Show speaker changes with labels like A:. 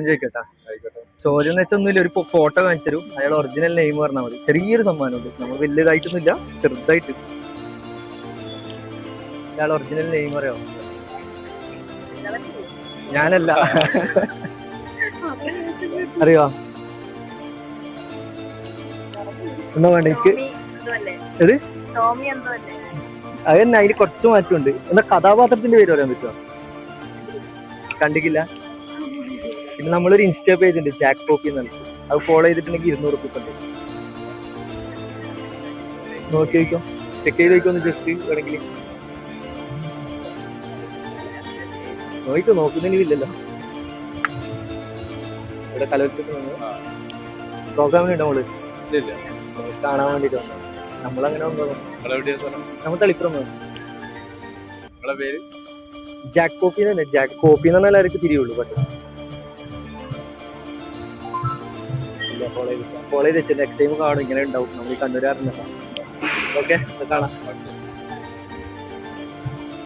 A: ചോദിക്കട്ടാ. ചോദ്യം എന്ന് വെച്ചാൽ ഒന്നുമില്ല, ഒരു ഫോട്ടോ കാണിച്ചു അയാൾ ഒറിജിനൽ നെയിം പറഞ്ഞാൽ മതി. ചെറിയൊരു സമ്മാനമുണ്ട്, നമ്മൾ വലിയതായിട്ടൊന്നുമില്ല, ചെറുതായിട്ട്. അയാൾ ഒറിജിനൽ നെയിം അറിയാമോ? ഞാനല്ല. അറിയോ? എന്താ വേണ്ട എനിക്ക്? ഏത്? അത് തന്നെ, അതിന് കുറച്ച് മാറ്റമുണ്ട്. എന്നാ കഥാപാത്രത്തിന്റെ പേര് പറയാൻ പറ്റുമോ? കണ്ടിട്ടില്ല. പിന്നെ നമ്മളൊരു ഇൻസ്റ്റാ പേജ് ഉണ്ട്, ജാക്ക് പോപ്പി എന്നുള്ളത്. അത് ഫോളോ ചെയ്തിട്ടുണ്ടെങ്കിൽ 200 റുപ്പീസ് ഉണ്ട്. നോക്കി വയ്ക്കോ, ചെക്ക് ചെയ്ത് വയ്ക്കോ ഒന്ന് ജസ്റ്റ് വേണമെങ്കിൽ. നോക്കിക്കോ, നോക്കുന്നതിനില്ലല്ലോ. ഇവിടെ കലോത്സവത്തിന് പ്രോഗ്രാമിനുണ്ട് നമ്മള് കാണാൻ വേണ്ടിട്ട് വന്നത്. നമ്മളങ്ങനെ വന്നതാണ്. നമ്മൾ തളിപ്പുറം വന്നു. ജാക്ക് പോപ്പി തന്നെ. ജാക്ക് പോപ്പി എന്ന് പറഞ്ഞാൽ എല്ലാവർക്കും തിരിയുള്ളൂ. പക്ഷേ ഫോളോ ചെയ്ത് വെച്ചാൽ നെക്സ്റ്റ് ടൈം കാണും. ഇങ്ങനെ ഉണ്ടാവും. നമ്മൾ ഈ കണ്ണൂരാറുണ്ടല്ലോ. ഓക്കെ, കാണാം.